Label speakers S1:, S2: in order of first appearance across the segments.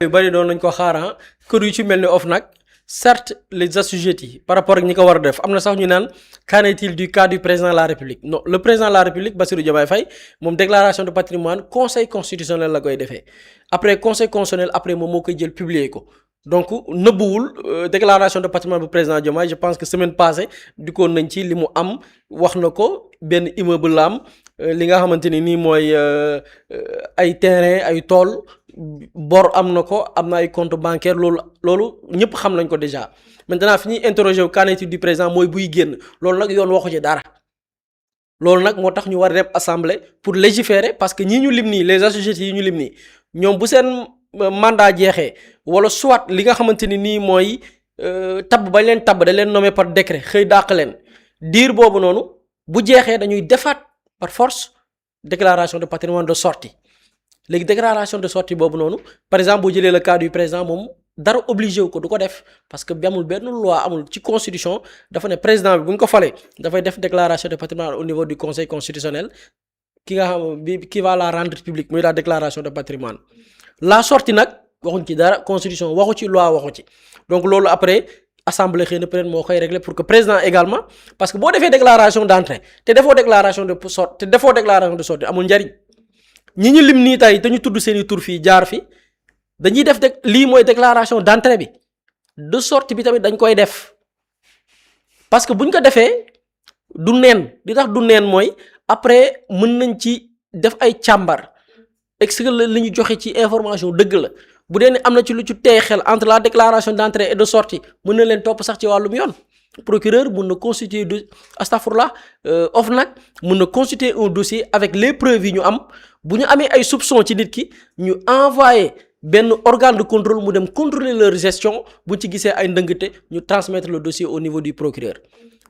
S1: yu bari doon nañ ko xaar kër yu ci mel ni OFNAC certes les assujettis par rapport ak ñi ko war a def am na sax ñu naan qu'en est-il du cas du président de la République non le président de la République Bassirou Diomaye Faye moom déclaration de patrimoine conseil constitutionnel la koy defee après conseil constitutionnel après moom moo koy jël publier ko donc nëbbuwul déclaration de patrimoine bu président Diomaye je pense que semaine passée dikkoon nañ ci li mu am wax na ko benn immeuble la am li nga xamante ni nii mooy ay terrain ay tool bor am na ko am na ay compte bancaire loolu ñëpp xam nañ ko déjà maintenant fi ñuy interroger wu qu'en est-il du président mooy buy génn loolu nag yoon waxu ci dara loolu nag moo tax ñu war a dem assemblée pour légiférer parce que ñii ñu lim nii les assujettis yi ñu lim nii ñoom bu seen mandat jeexee wala soit li nga xamante ni nii mooy tabb bañ leen tabb da leen nommé par décret xëy dàq leen diir boobu noonu bu jeexee dañuy defaat par force déclaration de patrimoine de sortie léegi déclaration de sortie boobu noonu par exemple boo jëlee le cas du président moom dara obligé wu ko du ko def parce que amul benn loi amul ci constitution dafa ne président bi bu ñu ko falee dafay def déclaration de patrimoine au niveau du conseil constitutionnel ki nga xam bi qui va la rendre publique muy la déclaration de patrimoine la sortie nag waxuñ ci dara constitution waxu ci loi waxu ci donc loolu après assemblée xëy na peut-être moo koy régler pour que président également parce que boo defee déclaration d'entrée te defoo déclaration de sortie amul njariñ ñi ñu lim nii tey te ñu tudd seeni tur fii jaar fi dañuy def lii mooy déclaration d'entrée bi de sortie bi tamit dañ koy def parce que buñ ko defee du neen li tax du neen mooy après mën nañ ci def ay càmbar est-ce que li ñu joxe ci information dëgg la bu dee ne am na ci lu ci tey xel entre la déclaration d'entrée et de sortie mën na leen topp sax ci wàllum yoon procureur mën na constituer OFNAC mën na constituer un dossier avec les preuves yi ñu am bu ñu amee ay soupçons ci nit ki ñu envoyé benn organe de contrôle mu dem contrôler leur gestion bu ñu ci gisee ay ndëngte ñu transmettre le dossier au niveau du procureur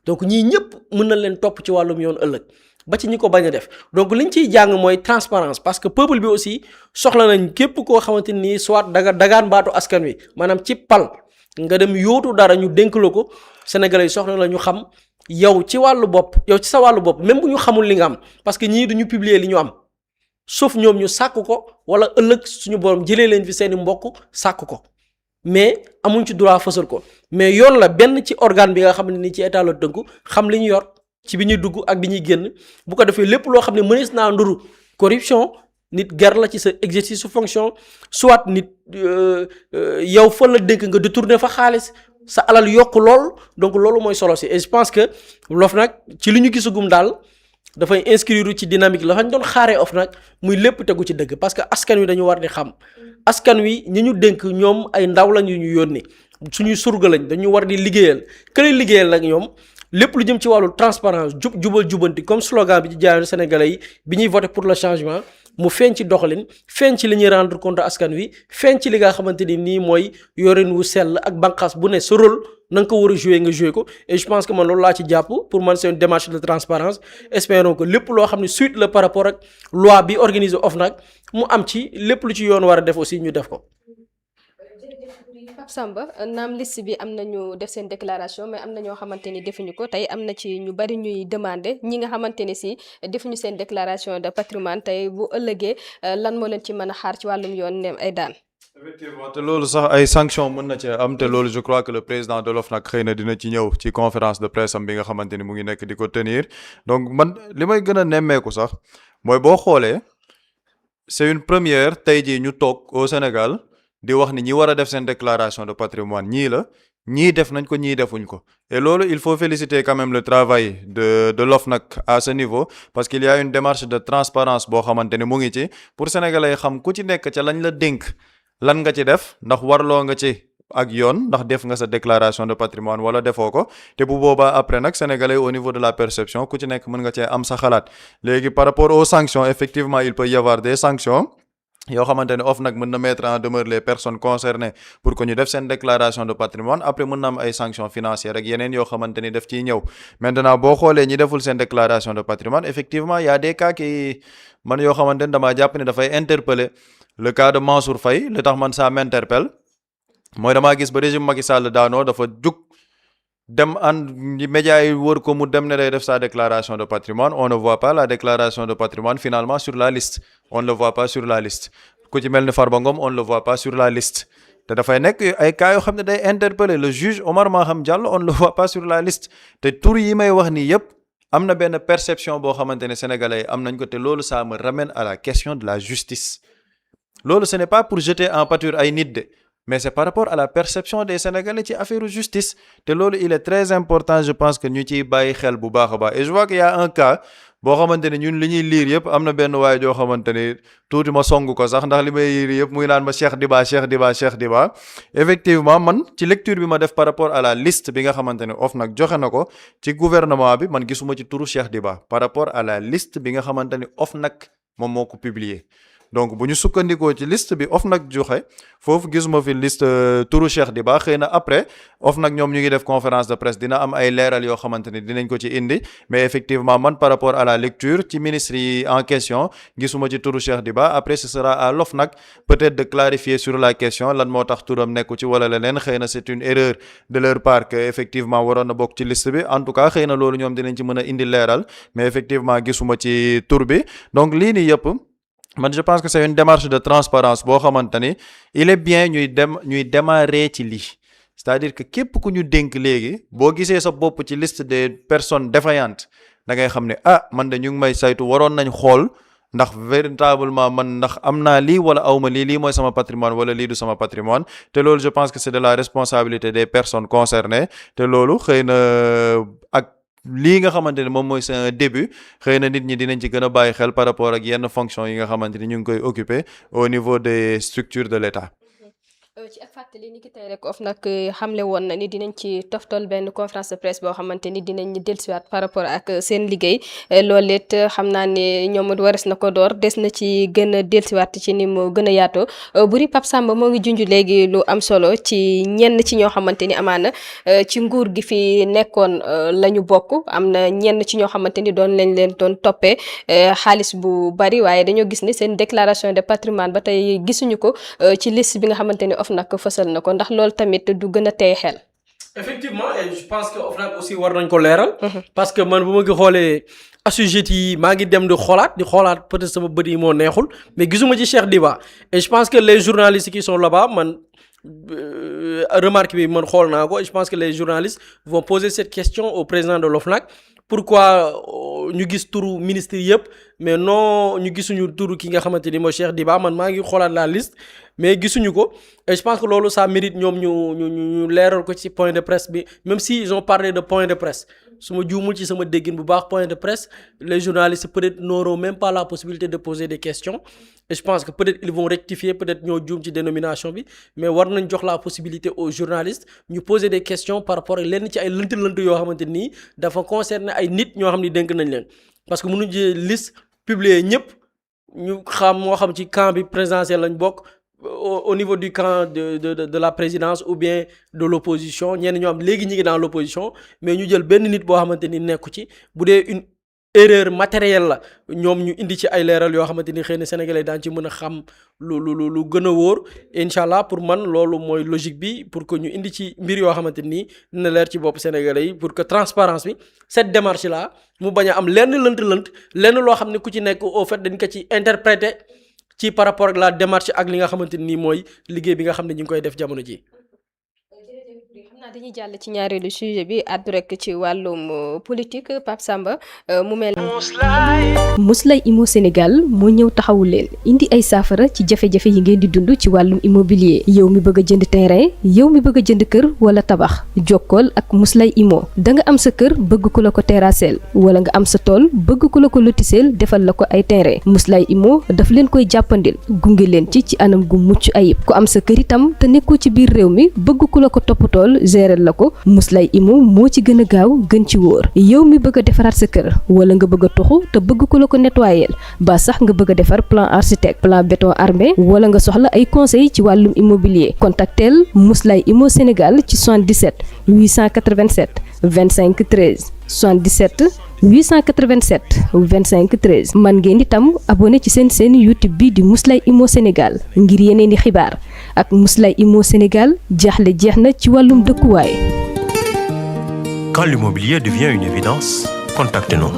S1: donc ñii ñëpp mën na leen topp ci wàllum yoon ëllëg ba ci ñi ko bañ a def donc liñ ciy jàng mooy transparence parce que peuple bi aussi soxla nañ képp koo xamante ni soit dagaan baatu askan wi maanaam ci pal nga dem yóotu dara ñu dénk la ko sénégalais yi soxla la ñu xam yow ci wàllu bopp yow ci sa wàllu bopp même bu ñu xamul li nga am parce que ñii duñu publier li ñu am sauf ñoom ñu sàkk ko wala ëllëg suñu borom jëlee leen fi seeni mbokk sàkk ko mais amuñ ci droit fësal ko mais yoon la benn ci organe bi nga xam ne ni ci état la tënku xam li ñu yor ci bi ñuy dugg ak bi ñuy génn bu ko defee lépp loo xam ne mënees naa nduru corruption nit ger la ci sa exercice su fonction soit nit yow fa la dénk nga détourner fa xaalis sa alal yokk lool donc loolu mooy solo si et je pense que l'OFNAC ci li ñu gisagum daal dafay inscrire ci dynamique la fañ doon xaaree OFNAC muy lépp tegu ci dëgg parce que askan wi dañu war di xam askan wi ñi ñu dénk ñoom ay ndaw lañu ñu yónni suñuy surga lañ dañu war di liggéeyal kële liggéeyal nag ñoom lépp lu jëm ci wàllu transparence jubal jubanti comme slogan bi ci jaayoon sénégalais yi bi ñuy voté pour le changement mu feeñ ci doxalin feeñ ci li ñuy rendre compte askan wi feeñ ci li nga xamante ni nii mooy yorin wu sell ak bànqaas bu ne sa rôle na nga ko war a jouer nga jouer ko et je pense que man loolu laa ci jàpp pour man c'est une démarche de transparence espérons que lépp loo xam ne suite la par rapport ak loi bi organisé OFNAC mu am ci lépp lu ci yoon war a def aussi ñu def ko.
S2: Pape Samba naam liste bi am na ñu def seen déclaration mais am na ñoo xamante ni defuñu ko tey am na ci ñu bari ñuy demander ñi nga xamante ni si defuñu seen déclaration de patrimoine tey bu ëllëgee lan moo leen ci mën a xaar ci wàllum yoon ne ay daan.
S3: effectivement te loolu sax ay sanctions mën na ci am te loolu je crois que le président de l'OFNAC xëy na dina ci ñëw ci conférence de presse am bi nga xamante ni mu ngi nekk di ko tenir donc man li may gën a nemmeeku sax mooy boo xoolee c'est une première tey jii ñu toog au Sénégal. di wax ni ñi war a def seen déclaration de patrimoine ñii la ñii def nañ ko ñii defuñ ko et loolu il faut féliciter quand même le travail de l'OFNAC à ce niveau parce qu'il y a une démarche de transparence boo xamante ne mu ngi ci pour sénégalais xam ku ci nekk ca lañ la dénk lan nga ci def ndax warloo nga ci ak yoon ndax def nga sa déclaration de patrimoine wala defoo ko te bu boobaa après nag sénégalais au niveau de la perception ku ci nekk mën nga cee am sa xalaat léegi par rapport aux sanctions effectivement il peut y avoir des sanctions yoo xamante ne OFNAC mën na mettre en demeure les personnes concernées pour que ñu def seen déclaration de patrimoine après mën na am ay sanctions financières ak yeneen yoo xamante ni def ciy ñëw maintenant boo xoolee ñi deful seen déclaration de patrimoine effectivement y a des cas qui man yoo xamante ne damaa jàpp ne dafay interpeller le cas de Mansour Faye li tax man ça m'interpelle mooy damaa gis ba régime Macky Sall daanoo dafa jug dem ànd médias yi wër ko mu dem ne day def sa déclaration de patrimoine on ne voit pas la déclaration de patrimoine finalement sur la liste on ne le voit pas sur la liste ku ci mel ni Farba Ngom on le voit pas sur la liste te dafay nekk ay cas yoo xam ne day interpeller le juge Omar Maham Diallo on le voit pas sur la liste te tur yi may wax nii yëpp am na benn perception boo xamante ne sénégalais am nañ ko te loolu ça me ramène à la question de la justice loolu ce n'est pas pour jeter en pâture ay nit de mais c'est par rapport à la perception des sénégalais ci affaire justice te loolu il est très important je pense que ñu ciy bàyyi xel bu baax a baax et je vois qu'il y a un cas boo xamante ne ñun li ñuy liir yëpp am na benn waay joo xamante ni tuuti ma song ko sax ndax li may liir yëpp muy naan ma Cheikh Diba effectivement man ci lecture bi ma def par rapport à la liste bi nga xamante ne OFNAC joxe na ko ci gouvernement bi man gisuma ci turu Cheikh Diba par rapport à la liste bi nga xamante ni OFNAC moom moo ko publier donc bu ñu sukkandikoo ci liste bi OFNAC joxe foofu gisuma fi liste turu Cheikh Diba xëy na après OFNAC ñoom ñu ngi def conférence de presse dina am ay leeral yoo xamante ni dinañ ko ci indi mais effectivement man par rapport à la lecture ci ministre yi en question gisuma ci turu Cheikh Diba après ce sera à l'OFNAC peut-être de clarifier sur la question lan moo tax turam nekku ci wala leneen xëy na c'est une erreur de leur part que effectivement waroon na bokk ci liste bi en tout cas xëy na loolu ñoom dinañ ci mën a indi leeral mais effectivement gisuma ci tur bi donc lii nii yëpp man je pense que c'est une démarche de transparence boo xamante ni il est bien ñuy démarrer ci lii c'est-à-dire que képp ku ñu dénk léegi boo gisee sa bopp ci liste des personnes défaillantes da ngay xam ne man de ñu ngi may saytu waroon nañ xool ndax véritablement man ndax am naa lii wala awma lii mooy sama patrimoine wala lii du sama patrimoine te loolu je pense que c'est de la responsabilité des personnes concernées te loolu xëy na ak lii nga xamante ne moom mooy c'est un début xëy na nit ñi dinañ ci gën a bàyyi xel par rapport ak yenn fonction yi nga xamante ni ñu ngi koy occuper au niveau des structures de l'État.
S2: ci ak fàttali ni ki tey rek OFNAC xamle woon na ni dinañ ci toftal benn conférence de presse boo xamante ni dinañ dellusiwaat par rapport ak seen liggéey loolu it xam naa ne ñoom wares na ko door des na ci gën a dellusiwaat ci ni mu gën a yaatoo Boury Pape Samba moo ngi junj léegi lu am solo ci ñenn ci ñoo xamante ni amaana ci nguur gi fi nekkoon la ñu bokk am na ñenn ci ñoo xamante ni doon lañ leen doon toppee xaalis bu bari waaye dañoo gis ni seen déclaration de patrimoine ba tey gisuñu ko ci liste bi nga xamante ni OFNAC fësal na ko ndax loolu tamit du gën a tey xel.
S1: effectivement et je pense que OFNAC aussi war nañ ko leeral. parce que man bu ma ngi xoolee assujetti yi maa ngi dem di xoolaat peut-être sama bët yi moo neexul mais gisuma ci Cheikh Diba et je pense que les journalistes qui sont là-bas man remarque bi man xool naa ko et je pense que les journalistes vont poser cette question au président de l'OFNAC. Pourquoi ñu gis turu ministre yëpp mais non ñu gisuñu turu ki nga xamante ni mooy Cheikh Diba man maa ngi xoolaat la liste mais gisuñu ko et je pense que loolu ça mérite ñoom ñu leeral ko ci point de presse bi même si ils ont parlé de point de presse su ma juumul ci sama déggin bu baax point de presse les journalistes peut-être n'auront même pas la possibilité de poser des questions et je pense que peut-être ils vont rectifier peut-être ñoo juum ci dénomination bi mais war nañ jox la possibilité aux journalistes ñu poser des questions par rapport ak lenn ci ay lënt yoo xamante nii dafa concerner ay nit ñoo xam ni dénk nañ leen parce que mënuñu jël liste publier ñëpp ñu xam moo xam ci camp bi présidentiel lañ bokk au niveau du camp de la présidence ou bien de l'opposition ñenn ñoo am léegi ñi ngi dans l'opposition mais ñu jël benn nit boo xamante ni nekku ci bu dee une erreur matérielle la ñoom ñu indi ci ay leeral yoo xamante ni xëy na sénégalais daan ci mën a xam lu gën a wóor incha allah pour man loolu mooy logique bi pour que ñu indi ci mbir yoo xamante ni dina leer ci bopp sénégalais yi pour que transparence bi cette démarche là mu bañ a am lenn lënt lenn loo xam ne ku ci nekk au fait dañ ko ci interpréter ci par rapport ak la démarche ak li nga xamante ni mooy liggéey bi nga xam ne ñu ngi koy def jamono ji.
S2: dañuy jàll ci ñaareelu sujet bi àddu rek ci wàllum politique Pape Samba mu mel Mously Immo Sénégal moo ñëw taxawu leen indi ay saafara ci jafe-jafe yi ngeen di dund ci wàllum immobilier yow mi bëgg a jënd terrain yow mi bëgg a jënd kër wala tabax jokkool ak Mously Immo da nga am sa kër bëgg ku la ko terrasseel wala nga am sa tool bëgg ku la ko lotiseel defal la ko ay terrain Mously Immo daf leen koy jàppandil gunge leen ci anam gu mucc ayib ku am sa kër itam te nekkoo ci biir réew mi bëgg ku la ko toppatool gérer la ko Mously Immo moo ci gën a gaaw gën ci wóor yow mi bëgg a defaraat sa kër wala nga bëgg a toxu te bëgg ku la ko nettoyer ba sax nga bëgg a defar plan architecte plan béton armé wala nga soxla ay conseil ci wàllum immobilier contactel Mously Immo Sénégal ci 77 887 25 13 77 887 25 13 man ngeen itam abonné ci seen YouTube bi di Mously Immo Sénégal ngir yeneen di xibaar ak Mously Immo Sénégal jaaxle jeex na ci wàllum dëkkuwaay.
S4: Quand l'immobilier devient une évidence, contactez-nous.